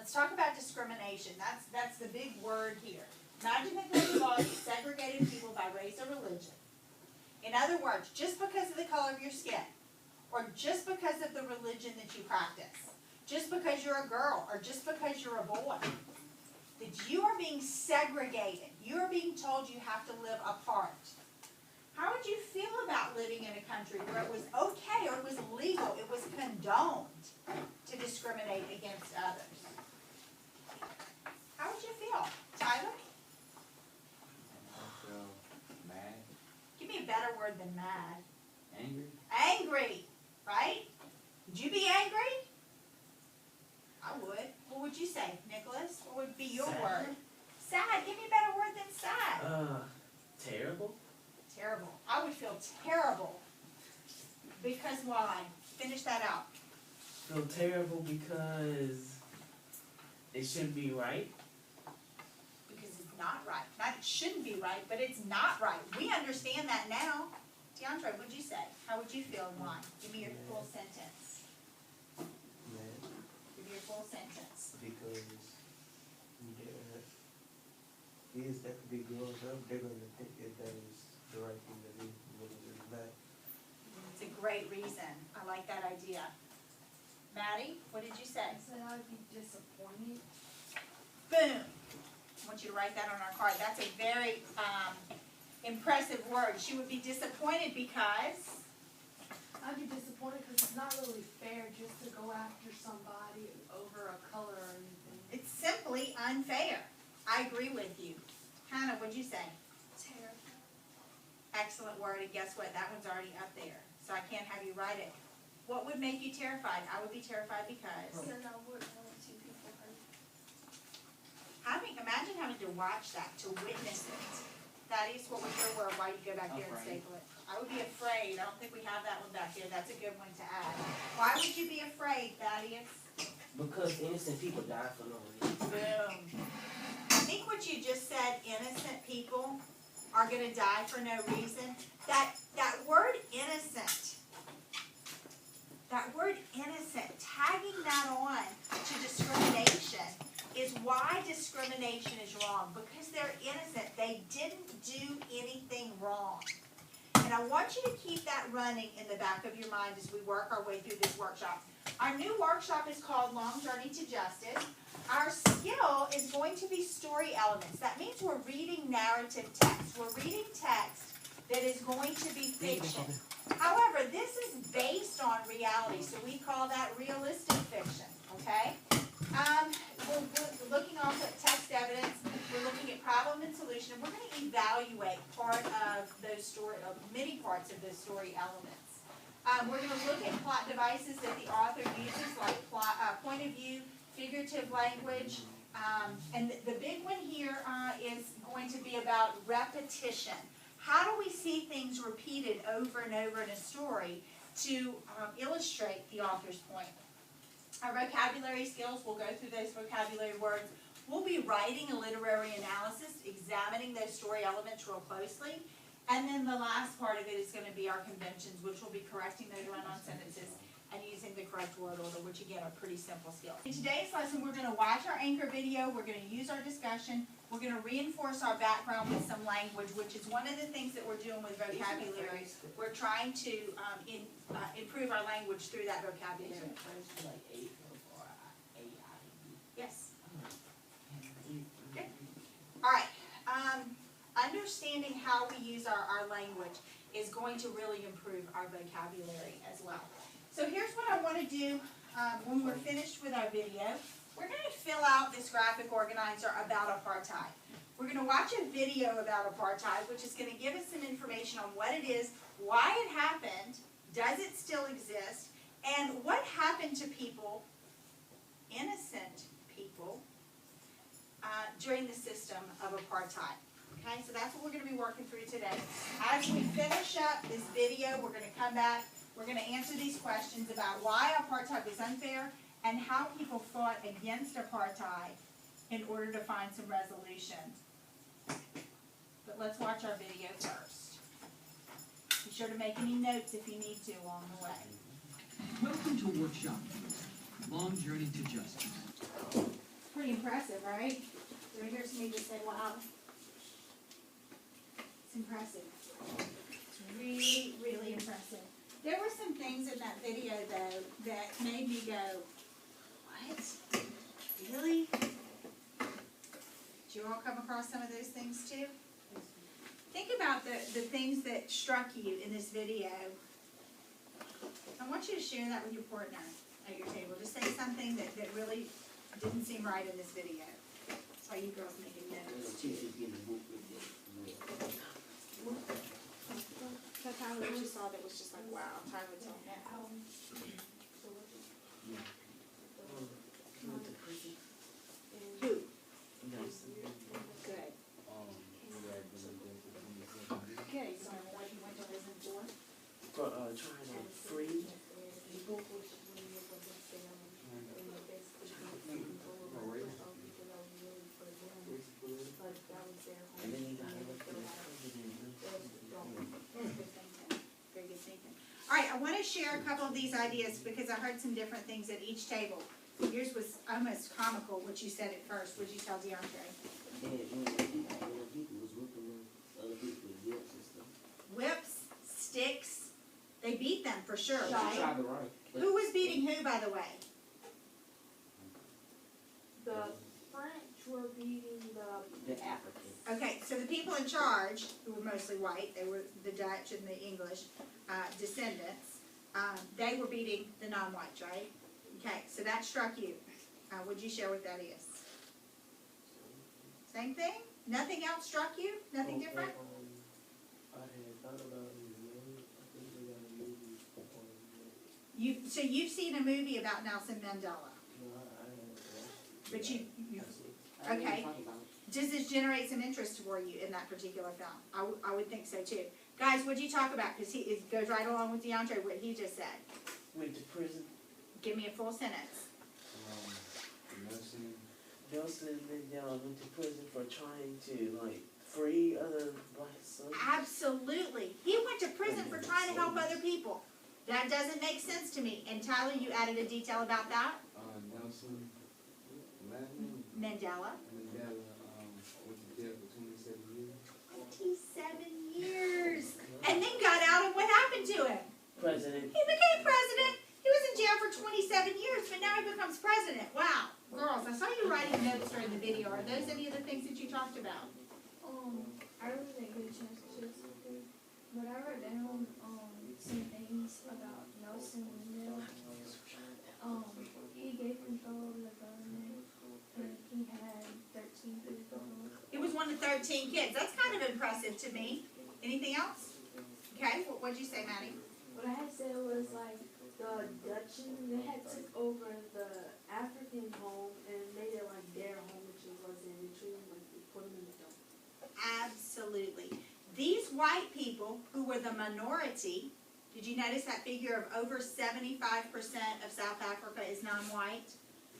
let's talk about discrimination. That's the big word here. Imagine that those laws segregated people by race or religion. In other words, just because of the color of your skin, or just because of the religion that you practice, just because you're a girl, or just because you're a boy, that you are being segregated. You are being told you have to live apart. How would you feel about living in a country where it was okay, or it was legal, it was condoned to discriminate against others? How would you feel? Tyler? I feel mad. Give me a better word than mad. Angry. Angry, right? Would you be angry? I would. What would you say, Nicholas? What would be your Sad. word? Sad. Give me a better word than sad. Terrible. Terrible. I would feel terrible. Because why? Finish that out. Feel terrible because it shouldn't be right. Because it's not right. Not it shouldn't be right, but it's not right. We understand that now. DeAndre, what'd you say? How would you feel and why? Give me your full sentence. Mad. Give me your full sentence. Because kids that could be growing up, they're going to think that is the right thing to do. It's bad. It's a great reason. I like that idea. Maddie, what did you say? I said I would be disappointed. Boom. I want you to write that on our card. That's a very impressive word. She would be disappointed because? I'd be disappointed because it's not really fair just to go after somebody over a color or anything. It's simply unfair. I agree with you. Hannah, what'd you say? Terrible. Excellent word, and guess what? That one's already up there, so I can't have you write it. What would make you terrified? I would be terrified because Then I wouldn't want to see people hurt. imagine having to watch that, to witness it. Thaddeus, what was your word? Why you go back there and Afraid. staple it? I would be afraid. I don't think we have that one back there. That's a good one to add. Why would you be afraid, Thaddeus? Because innocent people die for no reason. Boom. I think what you just said, innocent people are going to die for no reason. That word innocent, tagging that on to discrimination is why discrimination is wrong. Because they're innocent. They didn't do anything wrong. And I want you to keep that running in the back of your mind as we work our way through this workshop. Our new workshop is called Long Journey to Justice. Our skill is going to be story elements. That means we're reading narrative text. We're reading text that is going to be fiction. However, this is based on reality, so we call that realistic fiction, okay? We're looking also at text evidence. We're looking at problem and solution, and we're going to evaluate part of those many parts of those story elements. We're going to look at plot devices that the author uses, like point of view, figurative language, and the big one here is going to be about repetition. How do we see things repeated over and over in a story to illustrate the author's point? Our vocabulary skills, we'll go through those vocabulary words. We'll be writing a literary analysis, examining those story elements real closely. And then the last part of it is going to be our conventions, which will be correcting those run-on sentences and using the correct word order, which again are pretty simple skills. In today's lesson, we're going to watch our anchor video. We're going to use our discussion. We're going to reinforce our background with some language, which is one of the things that we're doing with vocabulary. We're trying to improve our language through that vocabulary. Yes. Good. All right. Understanding how we use our language is going to really improve our vocabulary as well. So here's what I want to do when we're finished with our video. We're going to fill out this graphic organizer about apartheid. We're going to watch a video about apartheid, which is going to give us some information on what it is, why it happened, does it still exist, and what happened to people, innocent people, during the system of apartheid. Okay, so that's what we're going to be working through today. As we finish up this video, we're going to come back. We're going to answer these questions about why apartheid was unfair and how people fought against apartheid in order to find some resolution. But let's watch our video first. Be sure to make any notes if you need to along the way. Welcome to workshop Long Journey to Justice. Pretty impressive, right? Do I hear somebody just say, wow? It's impressive. It's really, really impressive. There were some things in that video, though, that made me go, what? Really? Did you all come across some of those things, too? Think about the things that struck you in this video. I want you to share that with your partner at your table. Just say something that really didn't seem right in this video. That's why you girls making notes. That's how I just saw that was just like, wow, Tyler told me. Who? Good. Okay, so what you went to prison for? For trying to free people. And then he got elected president. Very good thinking. All right, I want to share a couple of these ideas because I heard some different things at each table. Yours was almost comical, what you said at first. What did you tell DeAndre? People was whipping other people with whips and stuff. Whips, sticks, they beat them for sure, She right? tried to write. Who was beating who, by the way? The French were beating the Africans. Okay, so the people in charge, who were mostly white, they were the Dutch and the English descendants, they were beating the non-whites, right? Okay, so that struck you. Would you share what that is? Same thing? Nothing else struck you? Nothing different? I had thought about it, I think they got a movie. So you've seen a movie about Nelson Mandela, No, I haven't watched it. but you I didn't okay. talk about it. Does this generate some interest for you in that particular film? I would think so too. Guys, what'd you talk about? Because it goes right along with DeAndre, what he just said. Went to prison. Give me a full sentence. Nelson Mandela went to prison for trying to free other black soldiers. Absolutely. He went to prison for trying to help other people. That doesn't make sense to me. And Tyler, you added a detail about that? Nelson Mandela. Mandela, went to jail for 27 years. 27 years. And then got out, and what happened to him? President. He became president. He was in jail for 27 years, but now he becomes president. Wow. Girls, I saw you writing notes during the video. Are those any of the things that you talked about? I really didn't get a chance to share something, but I wrote down some things about Nelson Mandela. He gave control of the government, and he had 13 people. He was one of 13 kids. That's kind of impressive to me. Anything else? Okay, what'd you say, Maddie? What I had said was like the Dutchman, they had took over the African home and made it like their home, which it wasn't. They treated them like they put them in the dump. Absolutely. These white people who were the minority, did you notice that figure of over 75% of South Africa is non-white?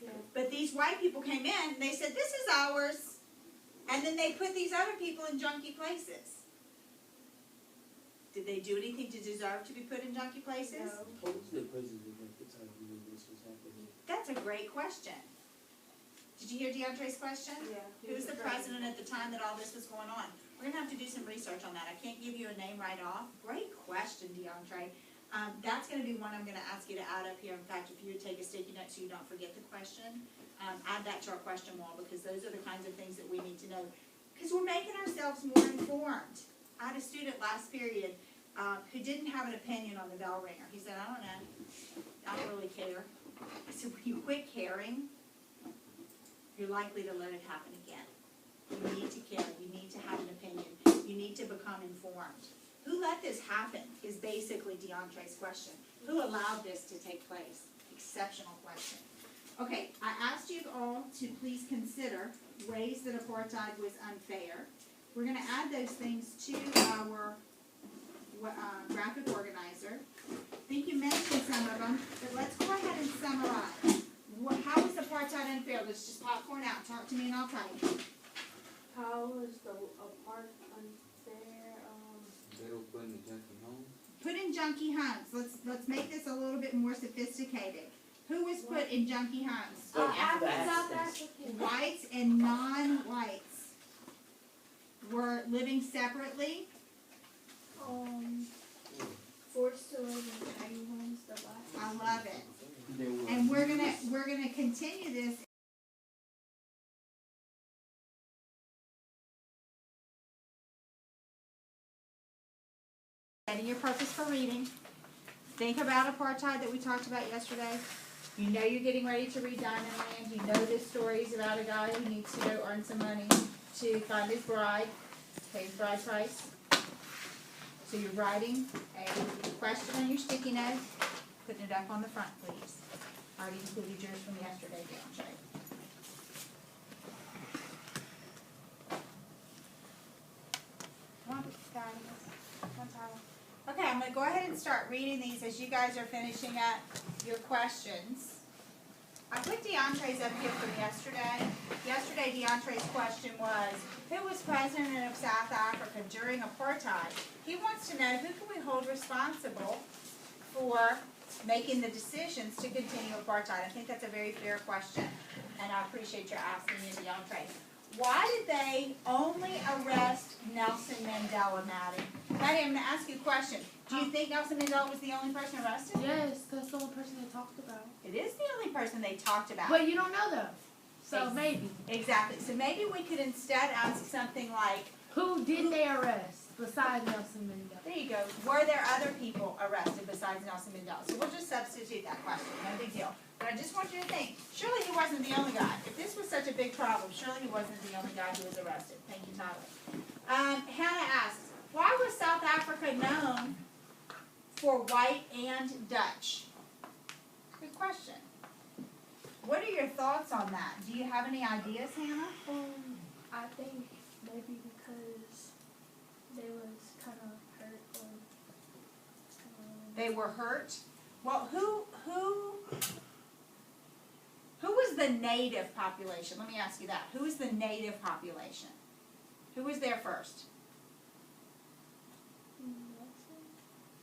Yeah. But these white people came in and they said, this is ours. And then they put these other people in junky places. Did they do anything to deserve to be put in junky places? No. Who was the president at the time when this was happening? That's a great question. Did you hear DeAndre's question? Yeah. Who was the president at the time that all this was going on? We're going to have to do some research on that. I can't give you a name right off. Great question, DeAndre. That's going to be one I'm going to ask you to add up here. In fact, if you would take a sticky note so you don't forget the question, add that to our question wall, because those are the kinds of things that we need to know. Because we're making ourselves more informed. I had a student last period who didn't have an opinion on the bell ringer. He said, I don't know. I don't really care. I said, when you quit caring, you're likely to let it happen again. You need to care. You need to have an opinion. You need to become informed. Who let this happen is basically DeAndre's question. Who allowed this to take place? Exceptional question. Okay, I asked you all to please consider ways that apartheid was unfair. We're going to add those things to our graphic organizer. I think you mentioned some of them, but let's go ahead and summarize. How was apartheid unfair? Let's just popcorn out. Talk to me and I'll tell you. How was the part unfair? They were putting the junkie home. Put in junkie homes. Let's make this a little bit more sophisticated. Who was put in junkie homes? After the South accidents. African. Whites and non-whites were living separately. Forced to live in tiny homes, the blacks. I love it. They were. And we're gonna continue this. Setting your purpose for reading. Think about apartheid that we talked about yesterday. You know you're getting ready to read Diamond Land. You know this story is about a guy who needs to go earn some money to find his bride, pay his bride price. So you're writing a question on your sticky note, putting it up on the front, please. I already included yours from yesterday, don't you? Come on, guys. Come on, Tyler. Okay, I'm gonna go ahead and start reading these as you guys are finishing up your questions. I put DeAndre's up here from yesterday. Yesterday, DeAndre's question was, who was president of South Africa during apartheid? He wants to know who can we hold responsible for making the decisions to continue apartheid. I think that's a very fair question, and I appreciate your asking me, DeAndre. Why did they only arrest Nelson Mandela, Maddie? Maddie, I'm going to ask you a question. Do you think Nelson Mandela was the only person arrested? Yes, that's the only person they talked about. It is the only person they talked about. But you don't know though. So maybe. Exactly. So maybe we could instead ask something like, Who did they arrest besides Nelson Mandela? there you go, were there other people arrested besides Nelson Mandela? So we'll just substitute that question, no big deal. But I just want you to think, surely he wasn't the only guy. If this was such a big problem, surely he wasn't the only guy who was arrested. Thank you, Tyler. Hannah asks, why was South Africa known for white and Dutch? Good question. What are your thoughts on that? Do you have any ideas, Hannah? I think maybe because they was kind of hurt or. They were hurt. Well, who was the native population? Let me ask you that. Who was the native population? Who was there first?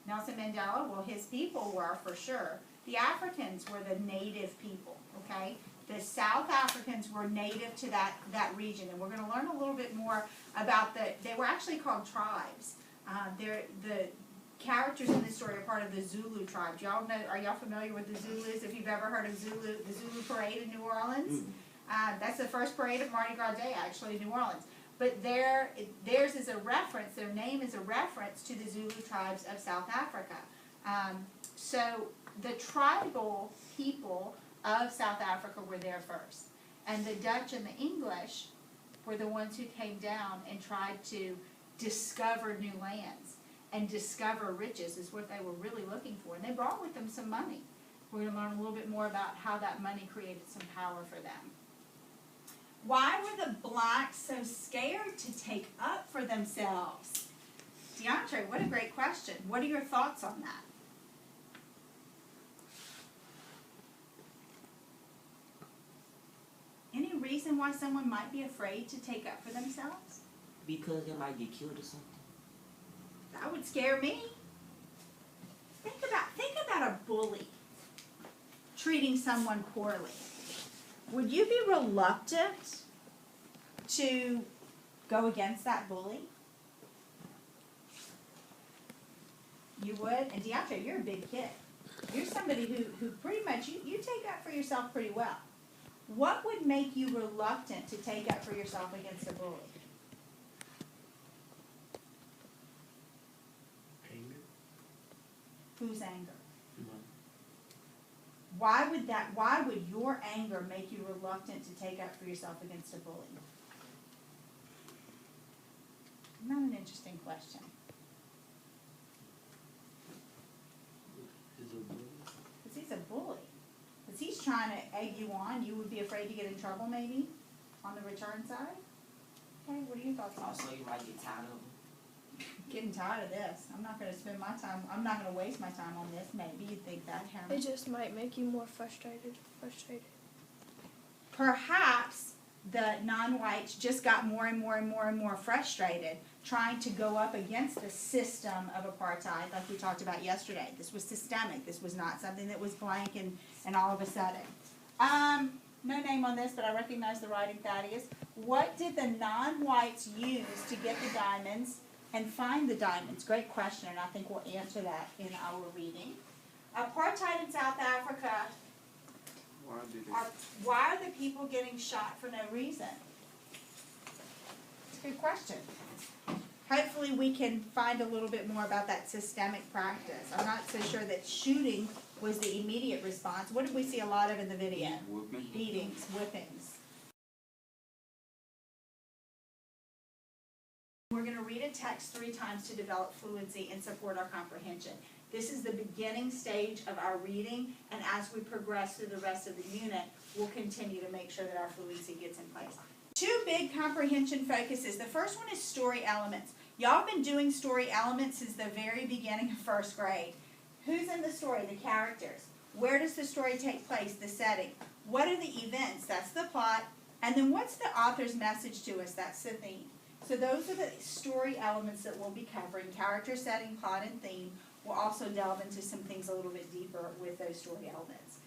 Nelson Mandela. Well, his people were for sure. The Africans were the native people. Okay. The South Africans were native to that region, and we're going to learn a little bit more about they were actually called tribes. The characters in this story are part of the Zulu tribe. Do y'all know? Are y'all familiar with the Zulus? If you've ever heard of the Zulu parade in New Orleans, that's the first parade of Mardi Gras Day, actually, in New Orleans. But theirs is a reference. Their name is a reference to the Zulu tribes of South Africa. So the tribal people of South Africa were there first, and the Dutch and the English were the ones who came down and tried to discover new lands and discover riches is what they were really looking for, and they brought with them some money. We're going to learn a little bit more about how that money created some power for them. Why were the blacks so scared to take up for themselves? DeAndre, what a great question. What are your thoughts on that? Any reason why someone might be afraid to take up for themselves? Because they might get killed or something. That would scare me. Think about a bully treating someone poorly. Would you be reluctant to go against that bully? You would? And DeAndre, you're a big kid. You're somebody who pretty much, you take up for yourself pretty well. What would make you reluctant to take up for yourself against a bully? Anger. Whose anger? Why would your anger make you reluctant to take up for yourself against a bully? Not an interesting question. Is a bully. Because he's a bully. Because he's trying to egg you on. You would be afraid to get in trouble maybe on the return side? Okay, what are your thoughts on Also, that? you might get tired of them. Getting tired of this. I'm not going to spend my time. I'm not going to waste my time on this. Maybe you'd think that, Hannah. It just might make you more frustrated. Perhaps the non-whites just got more and more and more and more frustrated trying to go up against the system of apartheid like we talked about yesterday. This was systemic. This was not something that was blank and all of a sudden. No name on this, but I recognize the writing, Thaddeus. What did the non-whites use to get the diamonds and find the diamonds? Great question, and I think we'll answer that in our reading. Apartheid in South Africa. Why are the people getting shot for no reason? It's a good question. Hopefully we can find a little bit more about that systemic practice. I'm not so sure that shooting was the immediate response. What did we see a lot of in the video? Beatings, whippings. We're going to read a text 3 times to develop fluency and support our comprehension. This is the beginning stage of our reading, and as we progress through the rest of the unit, we'll continue to make sure that our fluency gets in place. 2 big comprehension focuses. The first one is story elements. Y'all have been doing story elements since the very beginning of 1st grade. Who's in the story? The characters. Where does the story take place? The setting. What are the events? That's the plot. And then what's the author's message to us? That's the theme. So those are the story elements that we'll be covering. Character, setting, plot, and theme. We'll also delve into some things a little bit deeper with those story elements.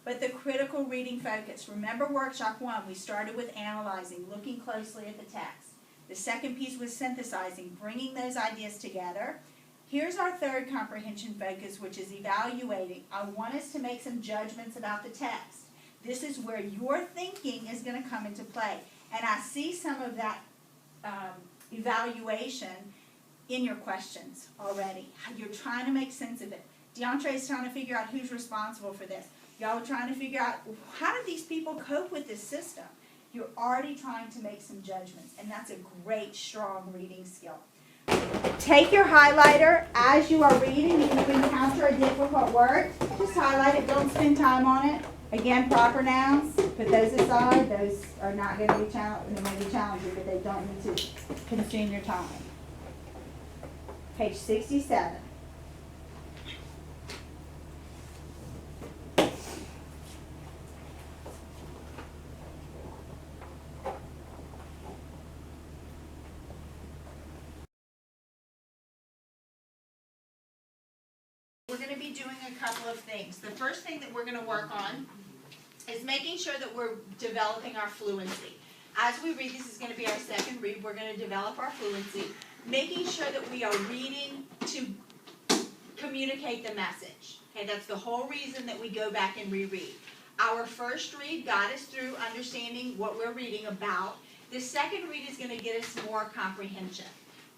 But the critical reading focus. Remember workshop 1, we started with analyzing, looking closely at the text. The second piece was synthesizing, bringing those ideas together. Here's our 3rd comprehension focus, which is evaluating. I want us to make some judgments about the text. This is where your thinking is going to come into play. And I see some of that evaluation in your questions already. You're trying to make sense of it. DeAndre's trying to figure out who's responsible for this. Y'all are trying to figure out, how do these people cope with this system? You're already trying to make some judgments, and that's a great, strong reading skill. Take your highlighter as you are reading. If you encounter a difficult word, just highlight it. Don't spend time on it. Again, proper nouns, put those aside. Those are not going to be challenging. They may be challenging, but they don't need to consume your time. Page 67. We're going to be doing a couple of things. The first thing that we're going to work on is making sure that we're developing our fluency. As we read, this is going to be our 2nd read. We're going to develop our fluency, making sure that we are reading to communicate the message. Okay, that's the whole reason that we go back and reread. Our first read got us through understanding what we're reading about. The second read is going to get us more comprehension.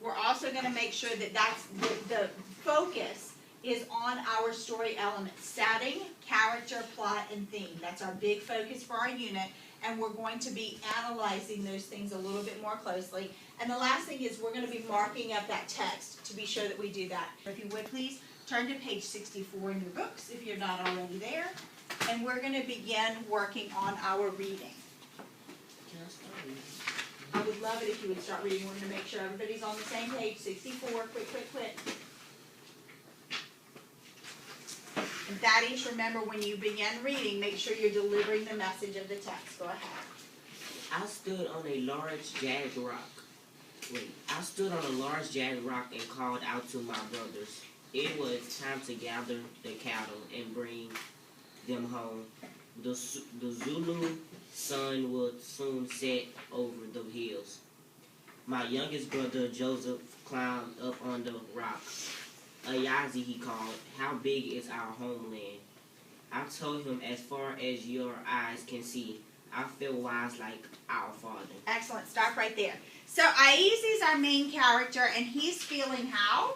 We're also going to make sure that that's the focus is on our story elements: setting, character, plot, and theme. That's our big focus for our unit, and we're going to be analyzing those things a little bit more closely. And the last thing is we're going to be marking up that text to be sure that we do that. If you would please turn to page 64 in your books if you're not already there, and we're going to begin working on our reading. Can I start reading? I would love it if you would start reading. We're going to make sure everybody's on the same page. 64, quick. And Thaddeus, remember, when you begin reading, make sure you're delivering the message of the text. Go ahead. I stood on a large jagged rock. I stood on a large jagged rock and called out to my brothers. It was time to gather the cattle and bring them home. The Zulu sun would soon set over the hills. My youngest brother Joseph climbed up on the rock. Ayazi, he called. How big is our homeland? I told him, as far as your eyes can see. I feel wise like our father. Excellent. Stop right there. So Ayazi is our main character, and he's feeling how?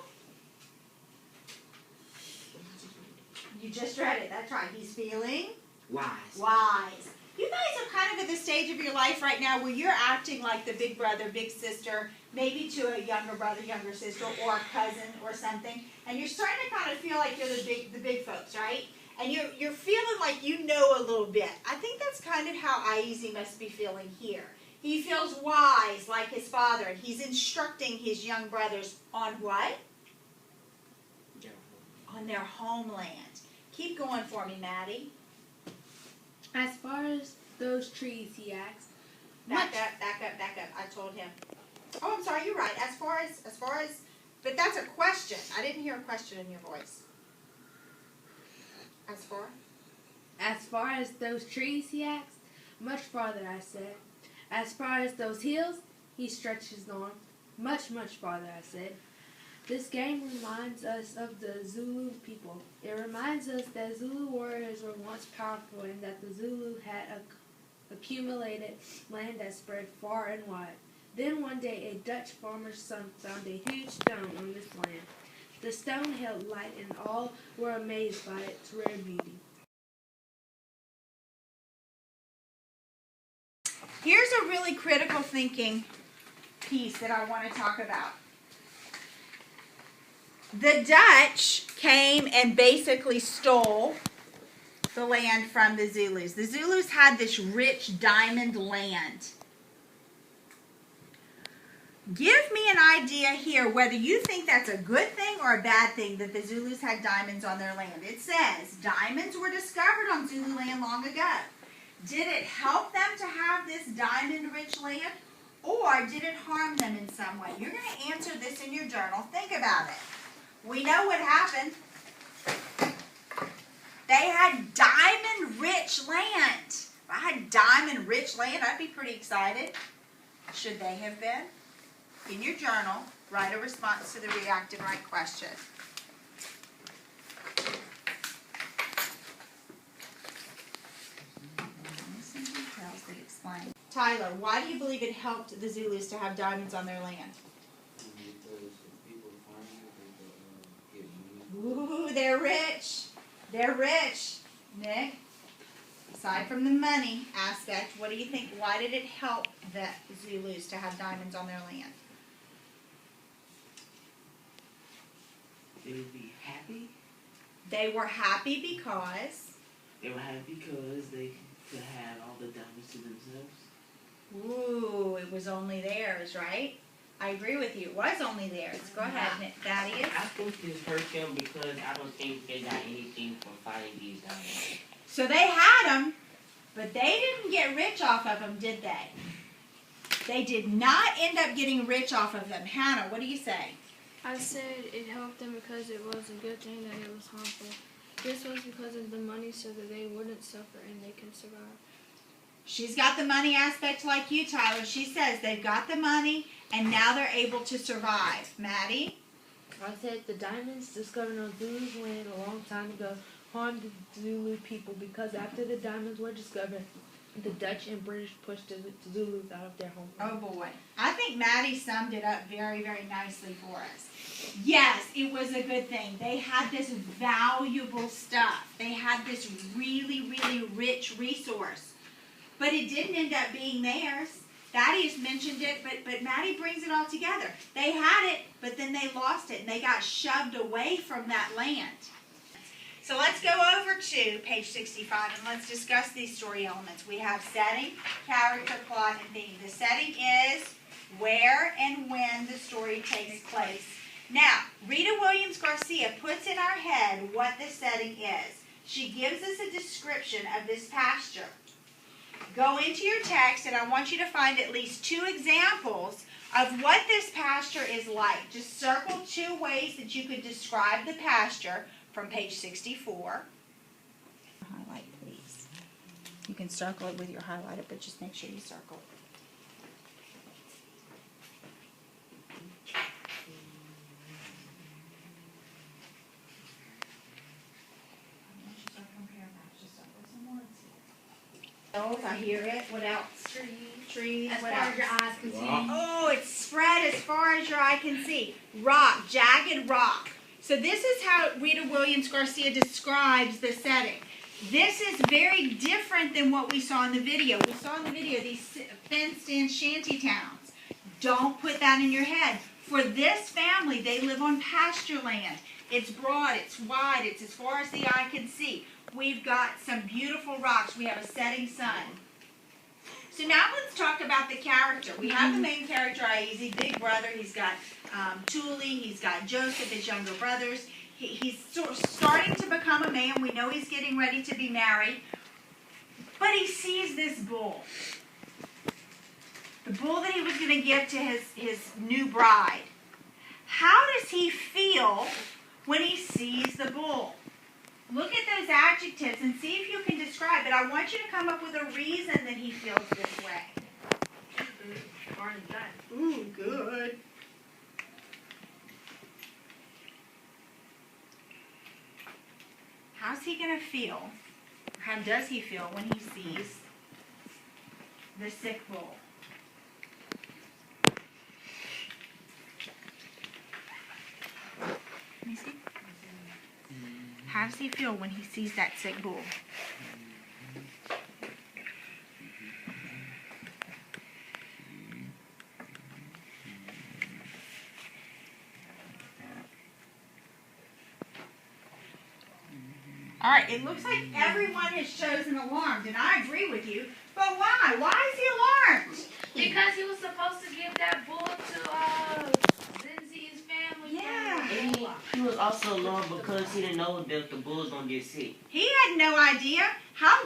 You just read it. That's right. He's feeling wise. You guys are kind of at the stage of your life right now where you're acting like the big brother, big sister, maybe to a younger brother, younger sister, or a cousin or something, and you're starting to kind of feel like you're the big folks, right? And you're feeling like you know a little bit. I think that's kind of how Ayazi must be feeling here. He feels wise like his father, and he's instructing his young brothers on what? On their homeland. Keep going for me, Maddie. As far as those trees, he asked, Back up. I told him. Oh, I'm sorry, you're right. As far as, but that's a question. I didn't hear a question in your voice. As far as those trees, he asked. Much farther, I said. As far as those hills, he stretched his arm. Much, much farther, I said. This game reminds us of the Zulu people. It reminds us that Zulu warriors were once powerful and that the Zulu had accumulated land that spread far and wide. Then one day a Dutch farmer's son found a huge stone on this land. The stone held light and all were amazed by its rare beauty. Here's a really critical thinking piece that I want to talk about. The Dutch came and basically stole the land from the Zulus. The Zulus had this rich diamond land. Give me an idea here whether you think that's a good thing or a bad thing that the Zulus had diamonds on their land. It says diamonds were discovered on Zulu land long ago. Did it help them to have this diamond-rich land, or did it harm them in some way? You're going to answer this in your journal. Think about it. We know what happened. They had diamond-rich land. If I had diamond-rich land, I'd be pretty excited. Should they have been? In your journal, write a response to the reactive right question. Some details that explain. Tyler, why do you believe it helped the Zulus to have diamonds on their land? Because people find it, they get money. Ooh, they're rich. They're rich. Nick, aside from the money aspect, what do you think? Why did it help the Zulus to have diamonds on their land? They would be happy. They were happy because They were happy because they could have all the diamonds to themselves. ooh, it was only theirs, right? I agree with you. It was only theirs. Go ahead, Nick. Thaddeus. I think this hurt them because I don't think they got anything from finding these diamonds. So they had them, but they didn't get rich off of them, did they? They did not end up getting rich off of them. Hannah, what do you say? I said it helped them because it was a good thing that it was harmful. This was because of the money so that they wouldn't suffer and they could survive. She's got the money aspect like you, Tyler. She says they've got the money and now they're able to survive. Maddie? I said the diamonds discovered on Zulu's land a long time ago harmed the Zulu people because after the diamonds were discovered, the Dutch and British pushed the Zulus out of their homeland. Oh boy. I think Maddie summed it up very, very nicely for us. Yes, it was a good thing. They had this valuable stuff. They had this really, really rich resource. But it didn't end up being theirs. Thaddeus mentioned it, but Maddie brings it all together. They had it, but then they lost it, and they got shoved away from that land. So let's go over to page 65, and let's discuss these story elements. We have setting, character, plot, and theme. The setting is where and when the story takes place. Now, Rita Williams Garcia puts in our head what the setting is. She gives us a description of this pasture. Go into your text, and I want you to find at least 2 examples of what this pasture is like. Just circle 2 ways that you could describe the pasture from page 64. Highlight, please. You can circle it with your highlighter, but just make sure you circle it. I hear it. What else? Trees. As What far else? as your eyes can see. Oh, it's spread as far as your eye can see. Rock, jagged rock. So this is how Rita Williams Garcia describes the setting. This is very different than what we saw in the video. We saw in the video these fenced-in shanty towns. Don't put that in your head. For this family, they live on pasture land. It's broad, it's wide, it's as far as the eye can see. We've got some beautiful rocks. We have a setting sun. So now let's talk about the character. We have the main character, Aizi, big brother. He's got Thule, he's got Joseph, his younger brothers. He's starting to become a man. We know he's getting ready to be married. But he sees this bull. the bull that he was going to give to his new bride. How does he feel when he sees the bull? Look at those adjectives and see if you can describe it. I want you to come up with a reason that he feels this way. Ooh, good. How's he going to feel? How does he feel when he sees the sick bull? Let me see. How does he feel when he sees that sick bull? All right, it looks like everyone has chosen alarmed, and I agree with you. But why? Why is he alarmed? Because he was supposed to give that bull to Zinzi's family. Yeah. And he was also alarmed because he didn't know that the bull was gonna get sick. He had no idea. How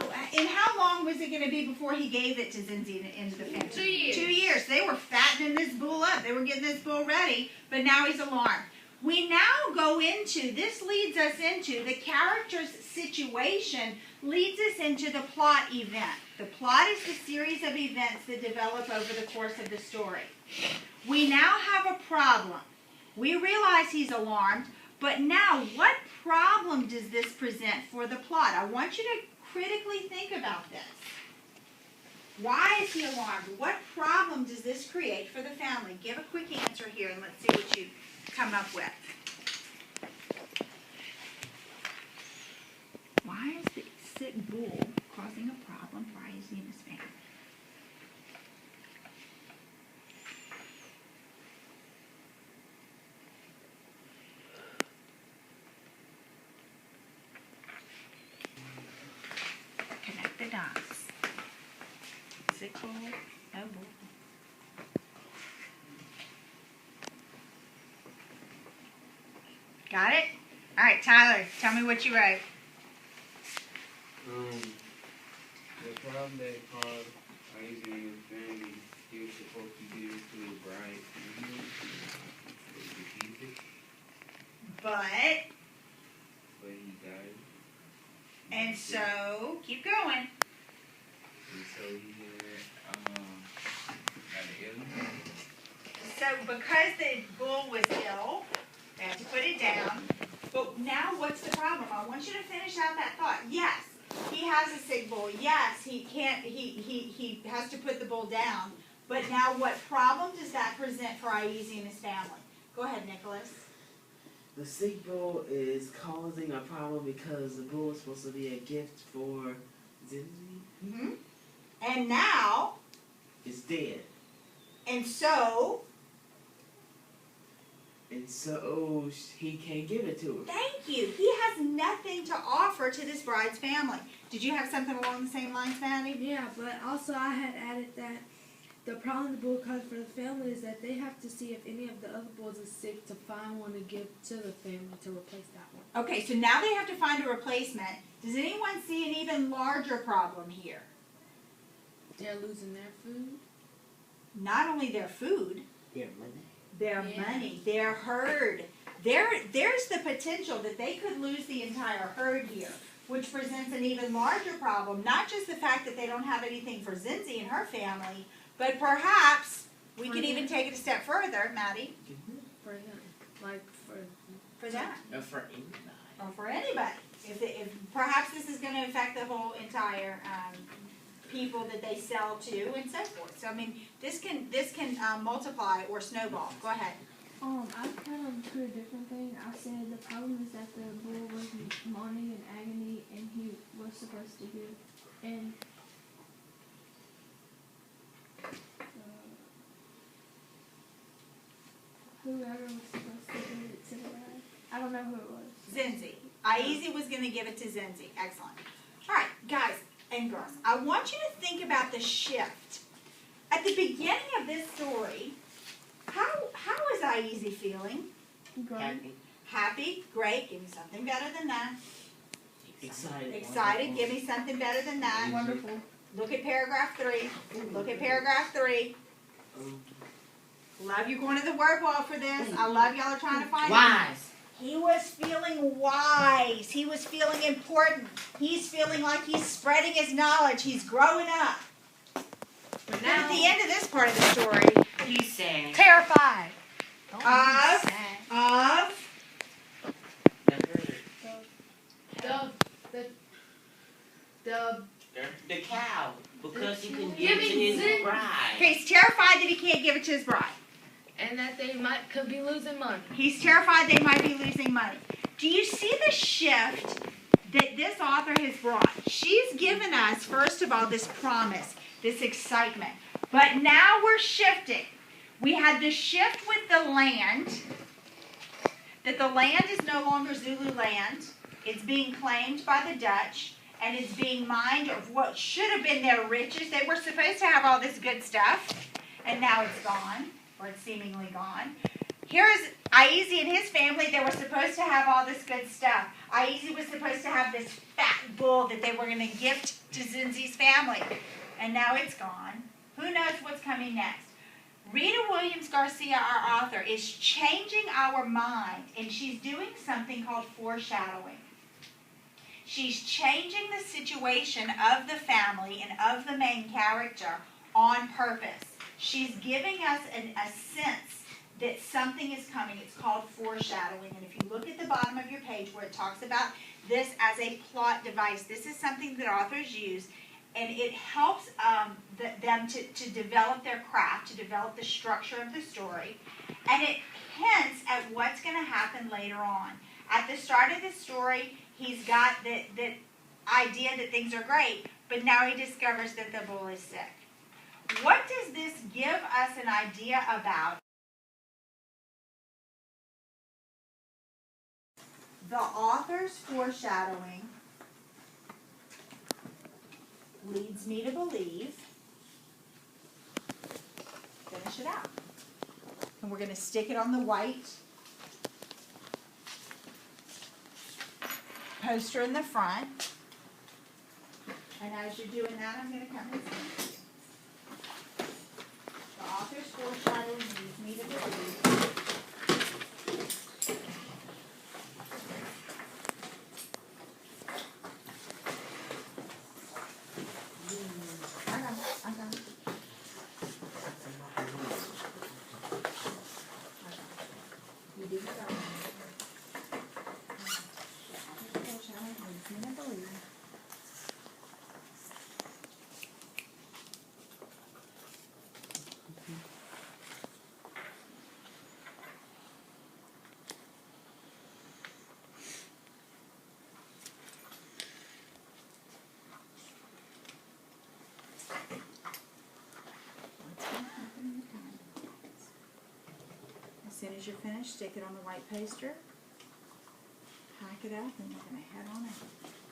long was it going to be before he gave it to Zinzi into the family? 2 years. 2 years. They were fattening this bull up. They were getting this bull ready, but now he's alarmed. We now go into, this leads us into, the character's situation leads us into the plot event. The plot is the series of events that develop over the course of the story. We now have a problem. We realize he's alarmed, but now what problem does this present for the plot? I want you to critically think about this. Why is he alarmed? What problem does this create for the family? Give a quick answer here and let's see what you come up with. Why is the sick bull causing a problem for Isaac and his family? Connect the dots. Sick bull, no bull. Got it? All right, Tyler, tell me what you wrote. The problem that caused Isaac and his family, he was supposed to give it to his bride, was defeated, But he died. and so keep going. And so he had an illness. So because the bull was ill, we have to put it down. But now what's the problem? I want you to finish out that thought. Yes, he has a sick bull. Yes, he can't. He has to put the bull down. But now, what problem does that present for Iezi and his family? Go ahead, Nicholas. The sick bull is causing a problem because the bull is supposed to be a gift for Zinzi. Mm-hmm. And now, It's dead. and so, And so he can't give it to her. thank you. He has nothing to offer to this bride's family. Did you have something along the same lines, Maddie? Yeah, but also I had added that the problem the bull caused for the family is that they have to see if any of the other bulls is sick to find one to give to the family to replace that one. Okay, so now they have to find a replacement. Does anyone see an even larger problem here? They're losing their food. Not only their food, Their money. their Yeah. money, their herd. There's the potential that they could lose the entire herd here, which presents an even larger problem. Not just the fact that they don't have anything for Zinzi and her family, but perhaps we could even take it a step further, Maddie, For them. Like for that. For anybody. Or for anybody. If perhaps this is going to affect the whole entire people that they sell to and so forth. So I mean, this can multiply or snowball. Go ahead. I kind of put a different thing. I said the problem is that the bull was mourning in agony, and he was supposed to give, and whoever was supposed to give it to the bride. I don't know who it was. Zinzi. Iezi was going to give it to Zinzi. Excellent. All right, guys and girls, I want you to think about the shift. At the beginning of this story, how is Iezi feeling? Great. Happy. Happy? Great. Give me something better than that. Excited. Excited? Give me something better than that. Wonderful. Look at paragraph 3. Look at paragraph 3. Love you going to the word wall for this. I love y'all are trying to find it. Wise. He was feeling wise. He was feeling important. He's feeling like he's spreading his knowledge. He's growing up. But now- at the end of this part of the story, He's sad. Terrified. Don't be Of- sad. The cow. Because he couldn't Give give it to me his Zen. bride. he's terrified that he can't give it to his bride. And that they could be losing money. He's terrified they might be losing money. Do you see the shift that this author has brought? She's given us, first of all, this promise, this excitement. But now we're shifting. We had the shift with the land, that the land is no longer Zulu land. It's being claimed by the Dutch, and it's being mined of what should have been their riches. They were supposed to have all this good stuff, and now it's gone, or it's seemingly gone. Here's Aizi and his family. They were supposed to have all this good stuff. Aizi was supposed to have this fat bull that they were going to gift to Zinzi's family, and now it's gone. Who knows what's coming next? Rita Williams Garcia, our author, is changing our mind, and she's doing something called foreshadowing. She's changing the situation of the family and of the main character on purpose. She's giving us a sense that something is coming. It's called foreshadowing. And if you look at the bottom of your page where it talks about this as a plot device, this is something that authors use, and it helps them to develop their craft, to develop the structure of the story, and it hints at what's going to happen later on. At the start of the story, he's got that idea that things are great, but now he discovers that the bull is sick. What does this give us an idea about? The author's foreshadowing leads me to believe. Finish it out. And we're going to stick it on the white poster in the front. And as you're doing that, I'm going to come and see. The author's foreshadowing leads me to believe. I got it. You do it right. Foreshadowing leads me to believe. As soon as you're finished, stick it on the white poster, pack it up, and we're going to head on out.